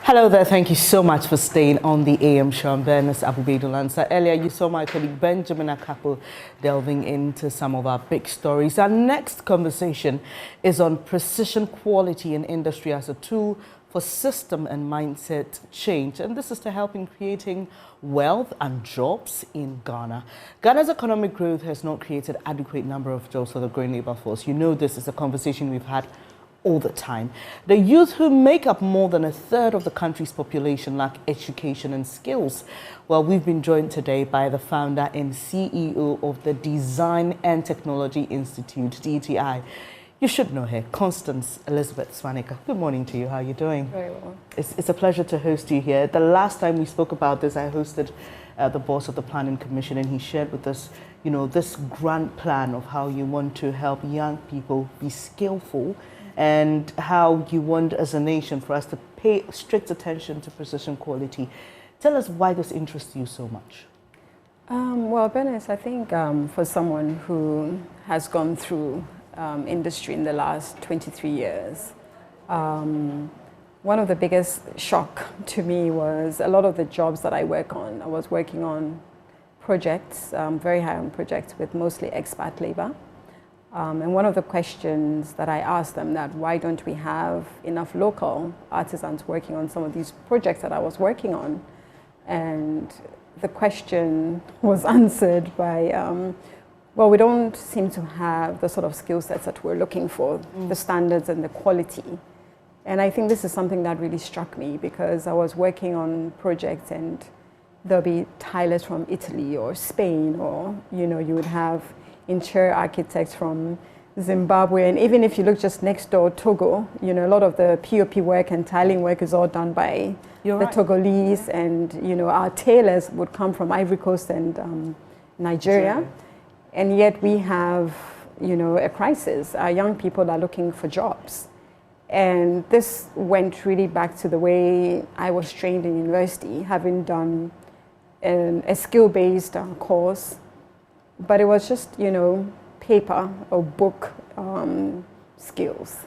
Hello there, thank you so much for staying on the AM show. I'm Bernice Abubedu-Lansa. Earlier you saw my colleague Benjamin Akapo delving into some of our big stories. Our next conversation is on precision quality in industry as a tool for system and mindset change. And this is to help in creating wealth and jobs in Ghana. Ghana's economic growth has not created adequate number of jobs for the growing labor force. You know, this is a conversation we've had all the time. The youth, who make up more than a third of the country's population, lack education and skills. Well, we've been joined today by the founder and CEO of the Design and Technology Institute, DTI. You should know her, Constance Elizabeth Swanica. Good morning to you. How are you doing? Very well. It's a pleasure to host you here. The last time we spoke about this, I hosted the boss of the Planning Commission, and he shared with us, you know, this grand plan of how you want to help young people be skillful and how you want as a nation for us to pay strict attention to precision quality. Tell us why this interests you so much. Well, Bernice, I think for someone who has gone through industry in the last 23 years, one of the biggest shock to me was a lot of the jobs that I work on. I was working on projects, very high-end projects with mostly expat labor. And one of the questions that I asked them, that why don't we have enough local artisans working on some of these projects that I was working on? And the question was answered by, well, we don't seem to have the sort of skill sets that we're looking for, the standards and the quality. And I think this is something that really struck me, because I was working on projects and there'll be tilers from Italy or Spain, or, you know, you would have interior architects from Zimbabwe, and even if you look just next door, Togo, you know, a lot of the POP work and tiling work is all done by Togolese, and, you know, our tailors would come from Ivory Coast and Nigeria. And yet we have, you know, a crisis. Our young people are looking for jobs. And this went really back to the way I was trained in university, having done a skill-based course. But it was just, you know, paper or book skills.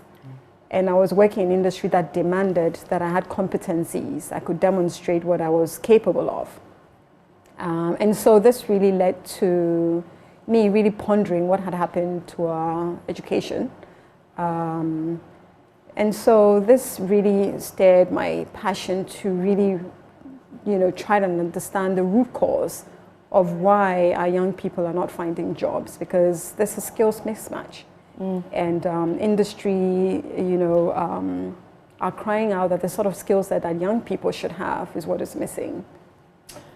And I was working in industry that demanded that I had competencies. I could demonstrate what I was capable of. And so this really led to me really pondering what had happened to our education. And so this really stirred my passion to really, you know, try to understand the root cause of why our young people are not finding jobs, because there's a skills mismatch. And industry, you know, are crying out that the sort of skills that our young people should have is what is missing.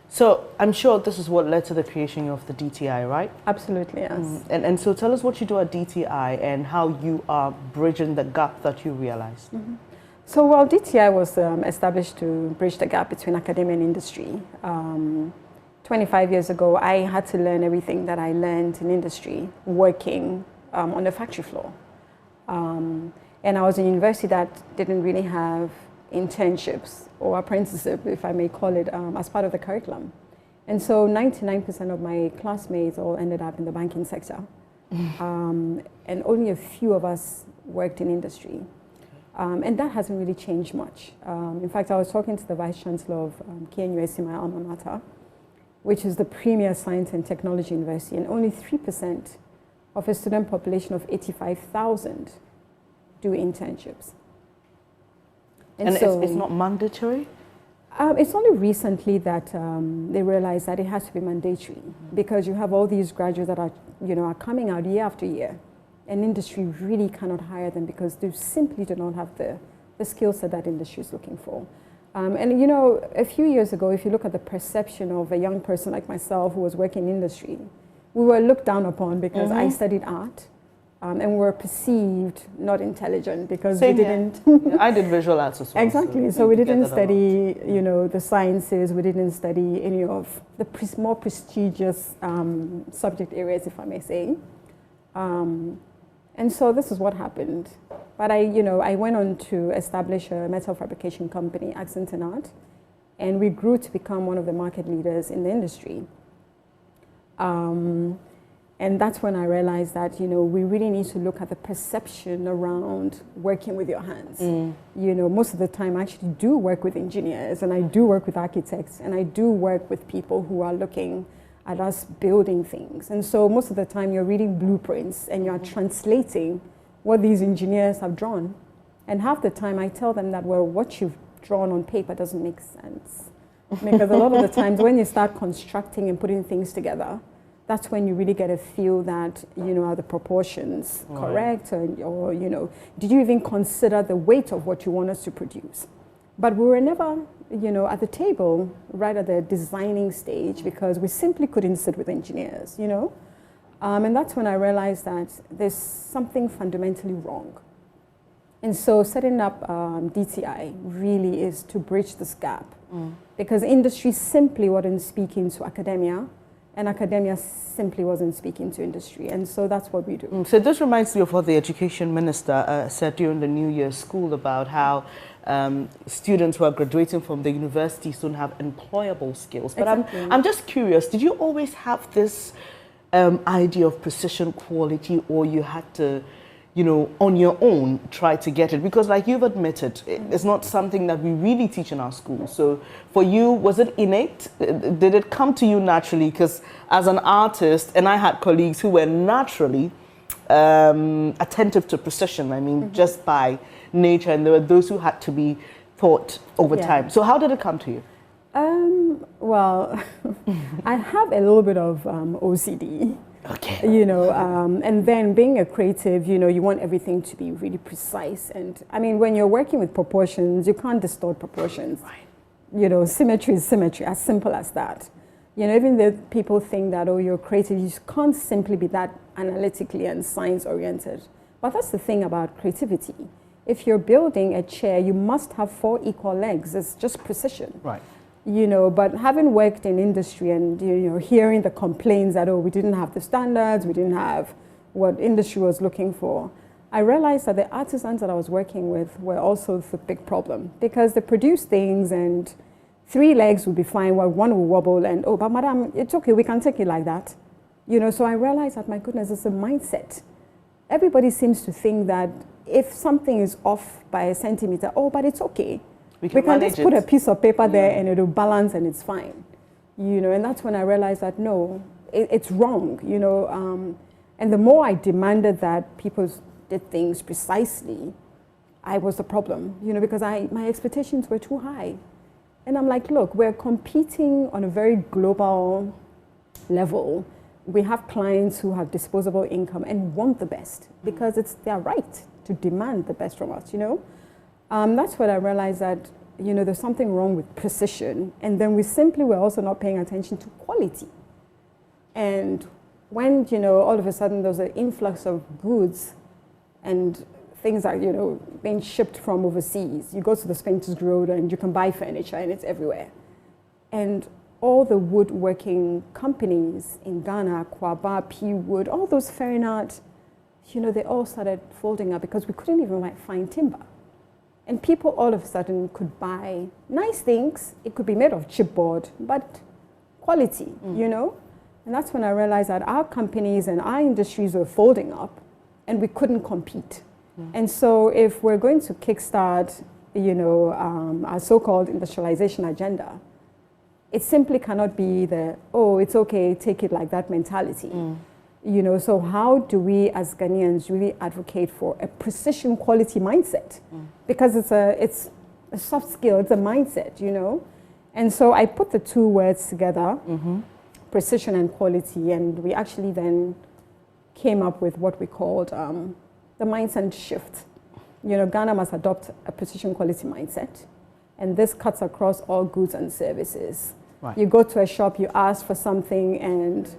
So I'm sure this is what led to the creation of the DTI, right? Absolutely, yes. And so tell us what you do at DTI and how you are bridging the gap that you realized. So, well, DTI was established to bridge the gap between academia and industry. 25 years ago, I had to learn everything that I learned in industry, working on the factory floor. And I was in a university that didn't really have internships or apprenticeship, if I may call it, as part of the curriculum. And so 99% of my classmates all ended up in the banking sector. And only a few of us worked in industry. And that hasn't really changed much. In fact, I was talking to the Vice Chancellor of KNUST, my alma mater, which is the premier science and technology university, and only 3% of a student population of 85,000 do internships. And so it's not mandatory? It's only recently that they realized that it has to be mandatory, because you have all these graduates that are, you know, are coming out year after year, and industry really cannot hire them because they simply do not have the skill set that industry is looking for. And, you know, a few years ago, if you look at the perception of a young person like myself who was working in industry, we were looked down upon because I studied art, and we were perceived not intelligent because we didn't. I did visual arts as well. Exactly. So we didn't study, you know, the sciences. We didn't study any of the more prestigious subject areas, if I may say. And so this is what happened. But I went on to establish a metal fabrication company, Accent and Art, and we grew to become one of the market leaders in the industry. And that's when I realized that, you know, we really need to look at the perception around working with your hands. You know, most of the time I actually do work with engineers, and I do work with architects, and I do work with people who are looking at us building things. And so most of the time you're reading blueprints and you're translating what these engineers have drawn. And half the time I tell them that, well, what you've drawn on paper doesn't make sense. Because a lot of the times when you start constructing and putting things together, that's when you really get a feel that, you know, are the proportions correct? Or, you know, did you even consider the weight of what you want us to produce? But we were never, you know, at the table right at the designing stage because we simply couldn't sit with engineers, you know? And that's when I realized that there's something fundamentally wrong. And so setting up DTI really is to bridge this gap because industry simply wasn't speaking to academia, and academia simply wasn't speaking to industry. And so that's what we do. So this reminds me of what the education minister said during the New Year school about how students who are graduating from the university soon have employable skills. But Exactly. I'm just curious, did you always have this idea of precision quality, or you had to, you know, on your own try to get it? Because like you've admitted, it's not something that we really teach in our schools. So for you, was it innate? Did it come to you naturally? Because as an artist, and I had colleagues who were naturally attentive to precision, I mean, just by nature, and there were those who had to be taught over time. So how did it come to you? Well, I have a little bit of OCD. Okay. You know, and then being a creative, you know, you want everything to be really precise. And I mean, when you're working with proportions, you can't distort proportions. Right. You know, symmetry is symmetry, as simple as that. You know, even though people think that, oh, you're creative, you can't simply be that analytically and science-oriented. But that's the thing about creativity. If you're building a chair, you must have 4 equal legs. It's just precision. Right. You know, but having worked in industry and, you know, hearing the complaints that, oh, we didn't have the standards, we didn't have what industry was looking for, I realized that the artisans that I was working with were also the big problem because they produce things and 3 legs would be fine while 1 will wobble and, oh, but madam, it's okay, we can take it like that. You know, so I realized that, my goodness, it's a mindset. Everybody seems to think that if something is off by a centimeter, oh, but it's okay. We can just put a piece of paper there and it'll balance and it's fine. You know, and that's when I realized that no, it's wrong, you know. And the more I demanded that people did things precisely, I was the problem, you know, because my expectations were too high. And I'm like, look, we're competing on a very global level. We have clients who have disposable income and want the best because it's their right to demand the best from us, you know. That's when I realized that, you know, there's something wrong with precision. And then we simply were also not paying attention to quality. And when, you know, all of a sudden there was an influx of goods and things are, you know, being shipped from overseas. You go to the Spintex Road and you can buy furniture and it's everywhere. And all the woodworking companies in Ghana, Kwaba, P Wood, all those fine art, you know, they all started folding up because we couldn't even find timber. And people all of a sudden could buy nice things. It could be made of chipboard, but quality, you know? And that's when I realized that our companies and our industries were folding up and we couldn't compete. And so if we're going to kickstart, you know, our so-called industrialization agenda, it simply cannot be the, oh, it's okay, take it like that mentality. You know, so how do we as Ghanaians really advocate for a precision quality mindset? Because it's a soft skill, it's a mindset, you know? And so I put the 2 words together, precision and quality, and we actually then came up with what we called the mindset shift. You know, Ghana must adopt a precision quality mindset, and this cuts across all goods and services. Right. You go to a shop, you ask for something, and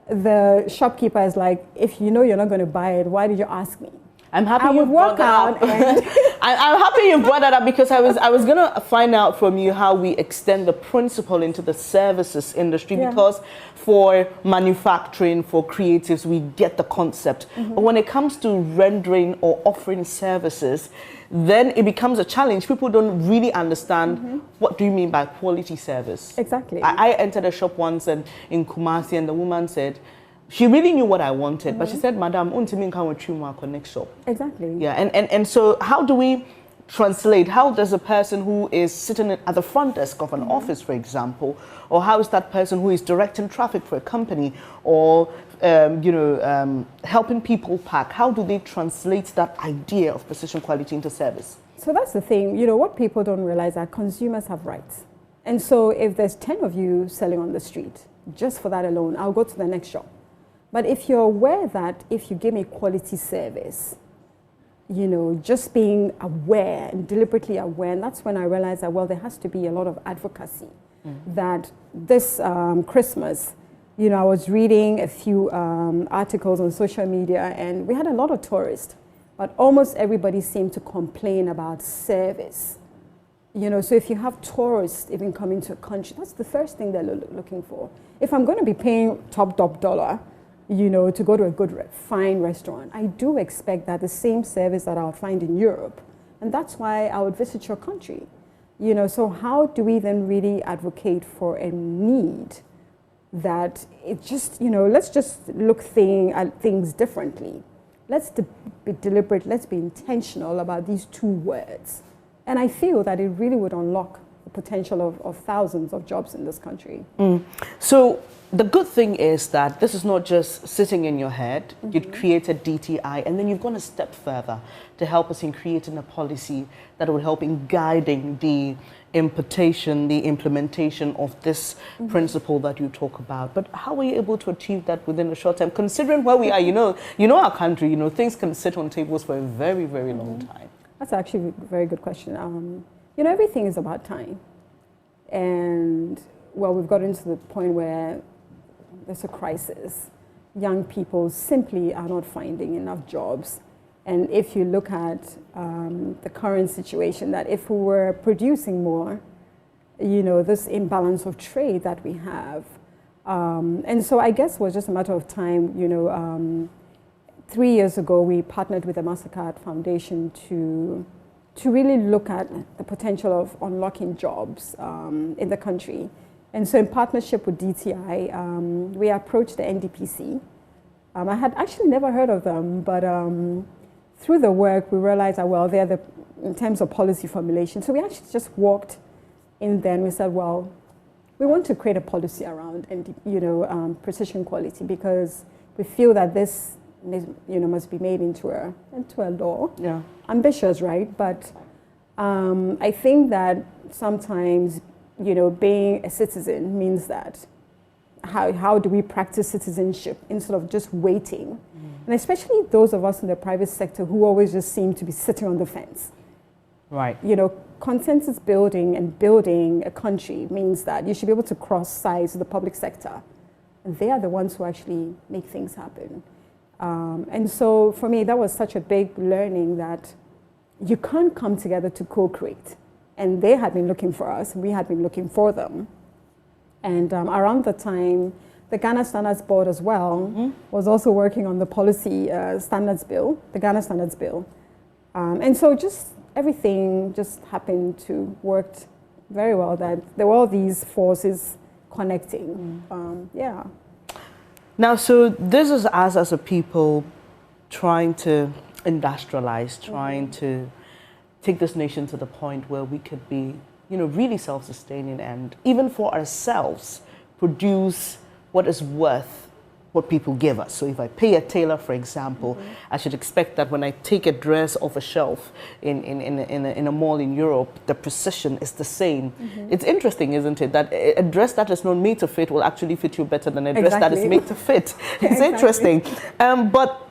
the shopkeeper is like, if you know you're not going to buy it, why did you ask me? I'm happy I you would brought walk that out up. and I'm happy you brought that up because I was gonna find out from you how we extend the principle into the services industry, because for manufacturing, for creatives, we get the concept. But when it comes to rendering or offering services, then it becomes a challenge. People don't really understand what do you mean by quality service. Exactly. I entered a shop once in Kumasi, and the woman said, she really knew what I wanted, but she said, Madam, untimi nka wachuma next shop. Exactly. Yeah, and so how do we translate? How does a person who is sitting at the front desk of an office, for example, or how is that person who is directing traffic for a company, or helping people pack? How do they translate that idea of precision quality into service? So that's the thing. What people don't realize are consumers have rights. And so if there's 10 of you selling on the street, just for that alone, I'll go to the next shop. But if you're aware that if you give me quality service, just being aware and deliberately aware, and that's when I realized that, well, there has to be a lot of advocacy. That this Christmas, I was reading a few articles on social media, and we had a lot of tourists, but almost everybody seemed to complain about service. So if you have tourists even coming to a country, that's the first thing they're looking for. If I'm going to be paying top dollar, to go to a good, fine restaurant, I do expect that the same service that I'll find in Europe. And that's why I would visit your country. So how do we then really advocate for a need that it just, let's just look at things differently. Let's be deliberate, let's be intentional about these two words. And I feel that it really would unlock the potential of thousands of jobs in this country. So the good thing is that this is not just sitting in your head. You'd created DTI, and then you've gone a step further to help us in creating a policy that will help in guiding the implementation of this principle that you talk about. But how were you able to achieve that within a short time, considering where we are? Our country, things can sit on tables for a very, very long time. That's actually a very good question. Everything is about time. And, well, we've gotten to the point where there's a crisis. Young people simply are not finding enough jobs. And if you look at the current situation, that if we were producing more, this imbalance of trade that we have. And so I guess it was just a matter of time. 3 years ago, we partnered with the MasterCard Foundation to really look at the potential of unlocking jobs in the country. And so in partnership with DTI, we approached the NDPC. I had actually never heard of them, but through the work, we realized that, well, they're in terms of policy formulation. So we actually just walked in there and we said, well, we want to create a policy around precision quality, because we feel that this must be made into a law. Yeah. Ambitious, right? But I think that sometimes, being a citizen means that how do we practice citizenship instead of just waiting? And especially those of us in the private sector who always just seem to be sitting on the fence. Right. Consensus building and building a country means that you should be able to cross sides with the public sector. And they are the ones who actually make things happen. And so for me, that was such a big learning that you can't come together to co-create. And they had been looking for us, and we had been looking for them. And around the time, the Ghana Standards Board as well was also working on the policy standards bill, the Ghana Standards Bill. And so just everything just happened to work very well, that there were all these forces connecting. Yeah. Now, so this is us as a people trying to industrialize, trying to take this nation to the point where we could be, really self-sustaining, and even for ourselves, produce what is worth what people give us. So if I pay a tailor, for example, I should expect that when I take a dress off a shelf in a mall in Europe, the precision is the same. It's interesting, isn't it, that a dress that is not made to fit will actually fit you better than a dress that is made to fit. It's interesting. But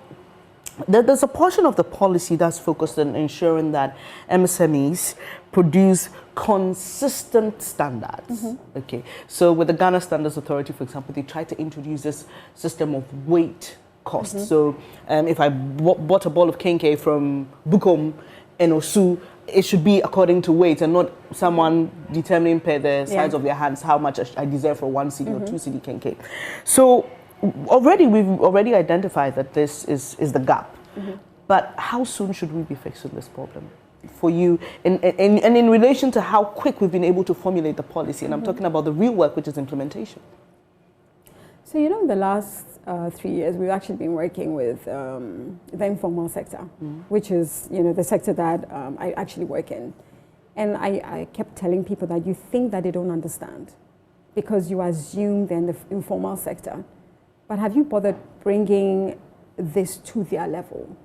there's a portion of the policy that's focused on ensuring that MSMEs produce consistent standards. Okay, so with the Ghana Standards Authority, for example, they try to introduce this system of weight cost. So if I bought a ball of kenkey from Bukom in Osu, it should be according to weight and not someone determining per the size of their hands how much I deserve for 1 CD or 2 CD kenkey. So we've already identified that this is the gap. But how soon should we be fixing this problem for you? And in relation to how quick we've been able to formulate the policy, and I'm talking about the real work, which is implementation. So, you know, in the last 3 years, we've actually been working with the informal sector, which is, you know, the sector that I actually work in. And I kept telling people that you think that they don't understand because you assume they're in the informal sector. But have you bothered bringing this to their level?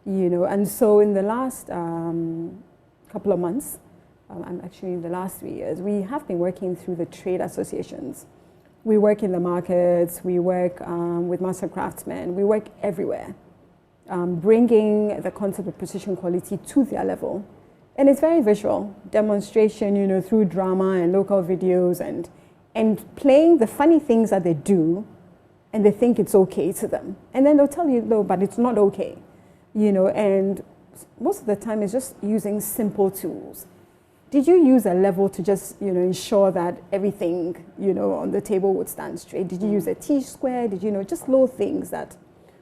You know, and so in the last couple of months, and actually in the last 3 years, we have been working through the trade associations. We work in the markets, we work with master craftsmen, we work everywhere, bringing the concept of precision quality to their level. And it's very visual, demonstration, you know, through drama and local videos and playing the funny things that they do, and they think it's okay to them. And then they'll tell you, no, but it's not okay, you know, and most of the time it's just using simple tools. Did you use a level to just, you know, ensure that everything, you know, on the table would stand straight? Did you use a T-square? Did you know, just little things that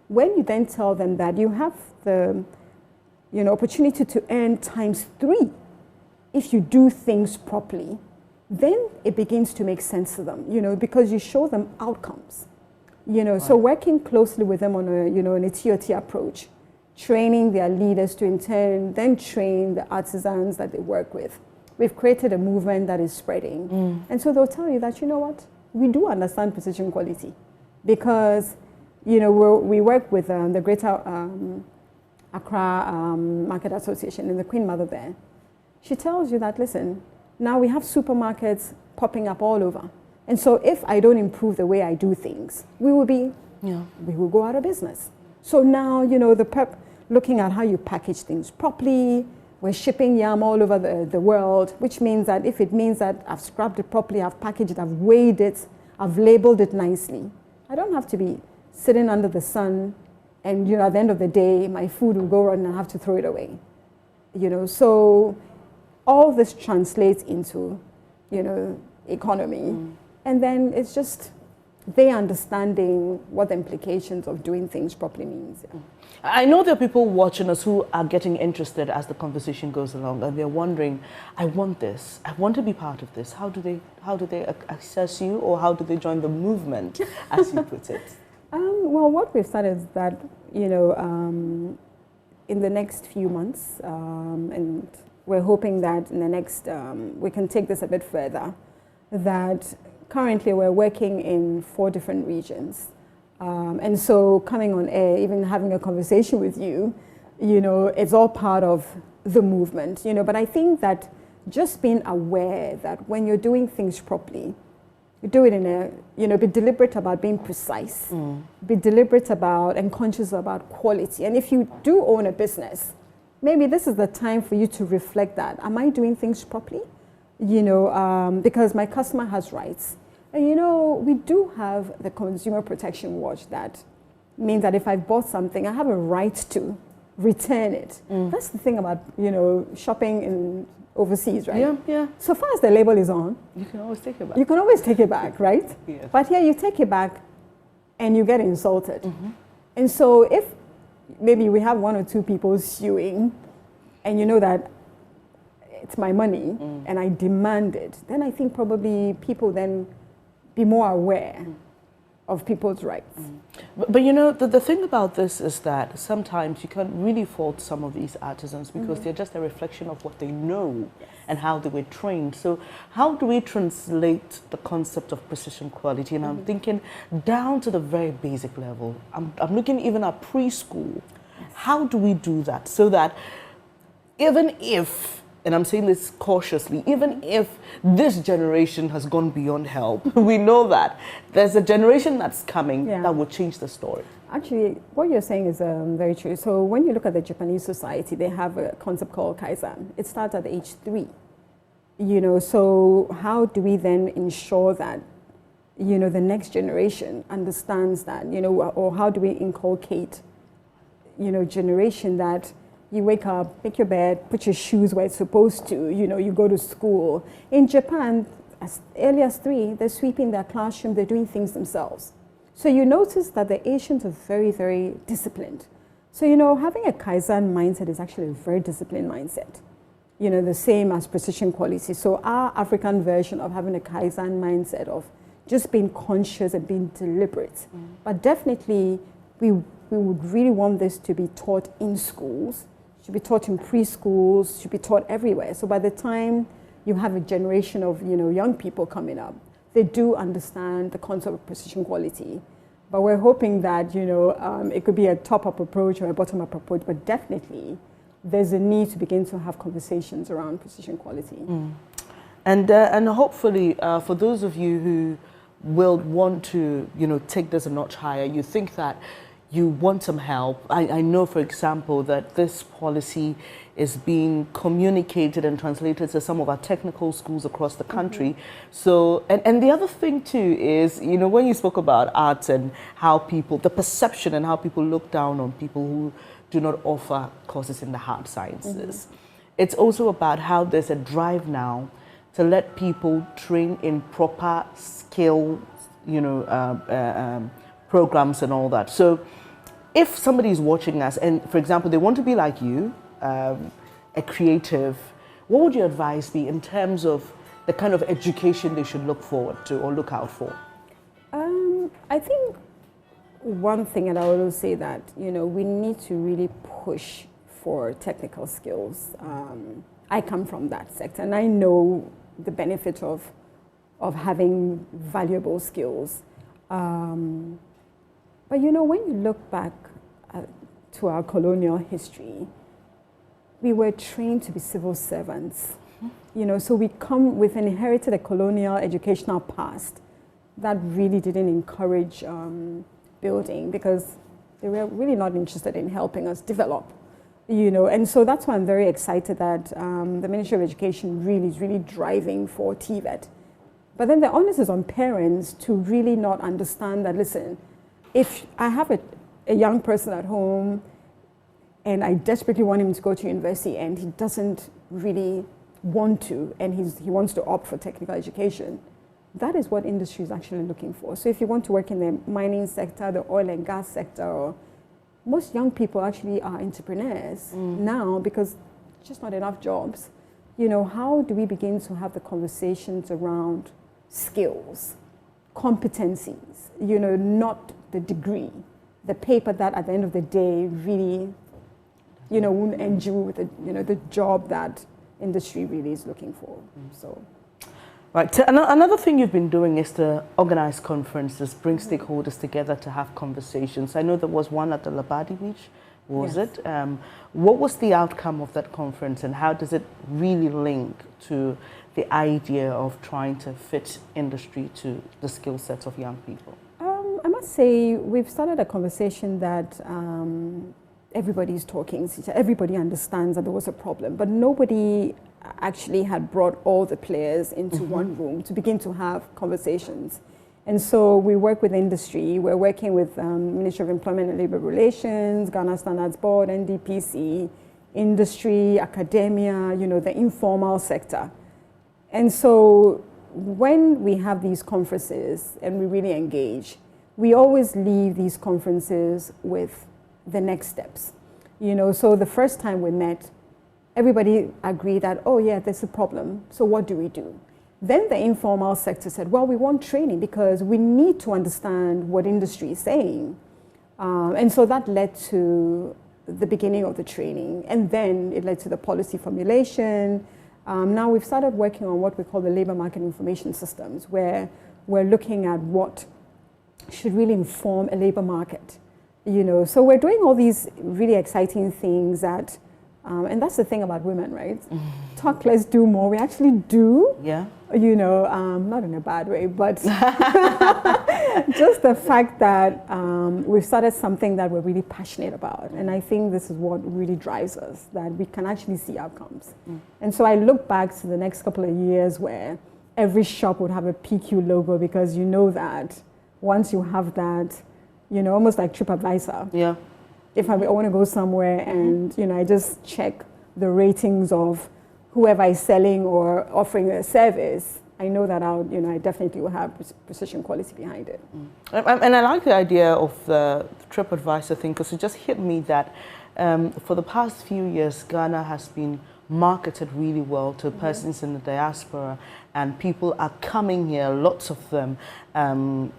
when you then tell them that you have the, you know, opportunity to earn ×3 if you do things properly, then it begins to make sense to them, you know, because you show them outcomes, you know. Right. So working closely with them on a, you know, in a TOT approach, training their leaders to in turn then train the artisans that they work with. We've created a movement that is spreading. And so they'll tell you that, you know what, we do understand precision quality because, you know, we work with the Greater Accra Market Association and the Queen Mother there. She tells you that, listen, now we have supermarkets popping up all over. And so if I don't improve the way I do things, we will go out of business. So now, you know, looking at how you package things properly, we're shipping yam all over the world, which means that if it means that I've scrubbed it properly, I've packaged it, I've weighed it, I've labeled it nicely, I don't have to be sitting under the sun and, you know, at the end of the day, my food will go rotten and I have to throw it away. You know, so all this translates into, you know, economy. And then it's just they understanding what the implications of doing things properly means. Yeah. I know there are people watching us who are getting interested as the conversation goes along, and they're wondering, I want this, I want to be part of this. How do they access you, or how do they join the movement, as you put it? Well, what we've started is that, you know, in the next few months, and we're hoping that in the next, we can take this a bit further, that currently we're working in 4 different regions. And so coming on air, even having a conversation with you, you know, it's all part of the movement, you know. But I think that just being aware that when you're doing things properly, you do it in a, you know, be deliberate about being precise, be deliberate about and conscious about quality. And if you do own a business, maybe this is the time for you to reflect that. Am I doing things properly? You know, because my customer has rights. And you know, we do have the Consumer Protection Watch that means that if I've bought something, I have a right to return it. That's the thing about, you know, shopping in overseas, right? Yeah, yeah. So far as the label is on, you can always take it back. You can always take it back, right? Yes. But here you take it back and you get insulted. And so if maybe we have 1 or 2 people suing and you know that it's my money and I demand it, then I think probably people then be more aware of people's rights. But you know, the thing about this is that sometimes you can't really fault some of these artisans because they're just a reflection of what they know and how they were trained. So how do we translate the concept of precision quality? And I'm thinking down to the very basic level. I'm looking even at preschool. How do we do that so that even if, and I'm saying this cautiously, even if this generation has gone beyond help, we know that there's a generation that's coming that will change the story. Actually, what you're saying is very true. So when you look at the Japanese society, they have a concept called Kaizen. It starts at age 3. You know, so how do we then ensure that, you know, the next generation understands that, you know, or how do we inculcate, you know, generation that you wake up, make your bed, put your shoes where it's supposed to, you know, you go to school. In Japan, as early as 3, they're sweeping their classroom, they're doing things themselves. So you notice that the Asians are very, very disciplined. So, you know, having a Kaizen mindset is actually a very disciplined mindset. You know, the same as precision quality. So our African version of having a Kaizen mindset of just being conscious and being deliberate. But definitely, we would really want this to be taught in schools, should be taught in preschools, should be taught everywhere. So by the time you have a generation of young people coming up, they do understand the concept of precision quality. But we're hoping that it could be a top-up approach or a bottom-up approach, but definitely there's a need to begin to have conversations around precision quality. And hopefully for those of you who will want to take this a notch higher, you think that you want some help. I know, for example, that this policy is being communicated and translated to some of our technical schools across the country. So, and the other thing too is, when you spoke about arts and how the perception and how people look down on people who do not offer courses in the hard sciences. It's also about how there's a drive now to let people train in proper skill, programs and all that. So if somebody is watching us and, for example, they want to be like you, a creative, what would your advice be in terms of the kind of education they should look forward to or look out for? I think one thing, and I will say that, we need to really push for technical skills. I come from that sector and I know the benefit of having valuable skills. But when you look back to our colonial history, we were trained to be civil servants. So we've inherited a colonial educational past that really didn't encourage building, because they were really not interested in helping us develop. And so that's why I'm very excited that the Ministry of Education is really driving for TVET. But then the onus is on parents to really not understand that, listen, if I have a young person at home and I desperately want him to go to university and he doesn't really want to, and he wants to opt for technical education, that is what industry is actually looking for. So if you want to work in the mining sector, the oil and gas sector, most young people actually are entrepreneurs now because just not enough jobs. How do we begin to have the conversations around skills, competencies, not the degree, the paper that at the end of the day really, won't end you with the job that industry really is looking for. So. Right. So another thing you've been doing is to organize conferences, bring stakeholders together to have conversations. I know there was one at the Labadi Beach, was Yes. it? What was the outcome of that conference and how does it really link to the idea of trying to fit industry to the skill sets of young people? I must say we've started a conversation that everybody's talking, everybody understands that there was a problem, but nobody actually had brought all the players into one room to begin to have conversations. And so we work with industry. We're working with Ministry of Employment and Labor Relations, Ghana Standards Board, NDPC, industry, academia, the informal sector. And so when we have these conferences and we really engage, we always leave these conferences with the next steps. So the first time we met, everybody agreed that, oh yeah, there's a problem, so what do we do? Then the informal sector said, well, we want training because we need to understand what industry is saying. And so that led to the beginning of the training, and then it led to the policy formulation. Now we've started working on what we call the labor market information systems, where we're looking at what should really inform a labor market. So we're doing all these really exciting things that, and that's the thing about women, right? Talk less, do more. We actually do. Yeah. Not in a bad way, but just the fact that we've started something that we're really passionate about. And I think this is what really drives us, that we can actually see outcomes. And so I look back to the next couple of years where every shop would have a PQ logo, because you know that once you have that, almost like TripAdvisor. Yeah. If I want to go somewhere and, I just check the ratings of whoever is selling or offering a service, I know that I definitely will have precision quality behind it. And I like the idea of the TripAdvisor thing, because it just hit me that for the past few years, Ghana has been marketed really well to persons in the diaspora, and people are coming here, lots of them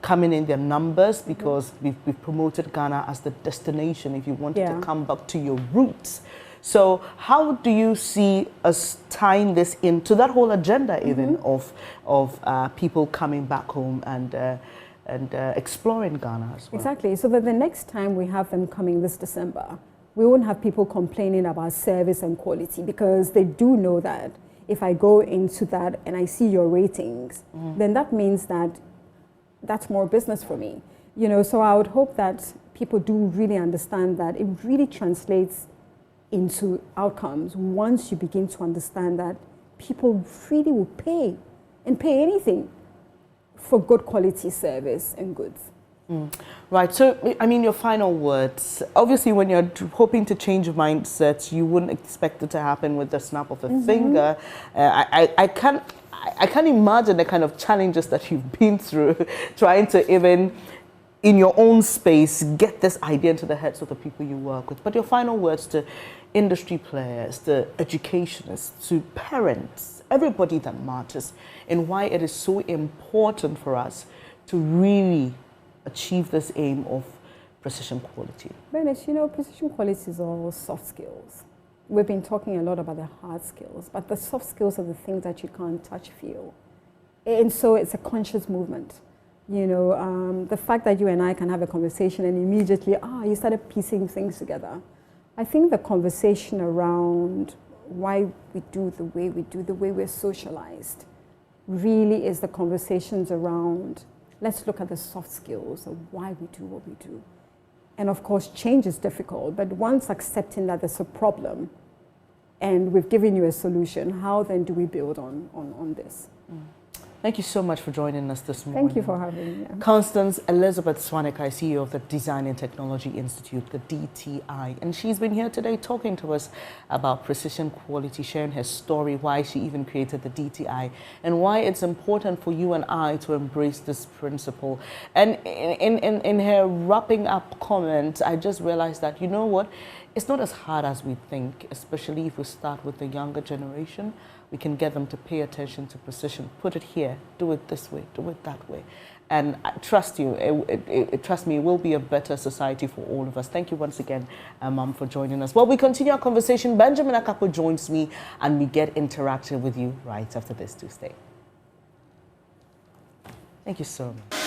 coming in their numbers, because we've promoted Ghana as the destination if you wanted to come back to your roots. So how do you see us tying this into that whole agenda even of people coming back home and exploring Ghana as well? Exactly, so that the next time we have them coming this December, we won't have people complaining about service and quality, because they do know that if I go into that and I see your ratings, then that means that that's more business for me. You know, so I would hope that people do really understand that it really translates into outcomes once you begin to understand that people really will pay, and pay anything for good quality service and goods. Right, so I mean, your final words. Obviously, when you're hoping to change mindsets, you wouldn't expect it to happen with the snap of a finger. I can't imagine the kind of challenges that you've been through trying to even, in your own space, get this idea into the heads of the people you work with. But your final words to industry players, to educationists, to parents, everybody that matters, and why it is so important for us to really achieve this aim of precision quality. Bernard, you know, precision quality is all soft skills. We've been talking a lot about the hard skills, but the soft skills are the things that you can't touch, feel. And so it's a conscious movement. You know, the fact that you and I can have a conversation and immediately, you started piecing things together. I think the conversation around why we do the way we do, the way we're socialized, really is the conversations around, let's look at the soft skills of why we do what we do. And of course, change is difficult, but once accepting that there's a problem and we've given you a solution, how then do we build on this? Thank you so much for joining us this morning. Thank you for having me. Constance Elizabeth Swanekai, CEO of the Design and Technology Institute, the DTI. And she's been here today talking to us about precision quality, sharing her story, why she even created the DTI, and why it's important for you and I to embrace this principle. And in her wrapping up comment, I just realized that, you know what, it's not as hard as we think, especially if we start with the younger generation. We can get them to pay attention to precision. Put it here, do it this way, do it that way. And trust you, trust me, it will be a better society for all of us. Thank you once again, Mom, for joining us. While we continue our conversation, Benjamin Akapo joins me and we get interactive with you right after this Tuesday. Thank you so much.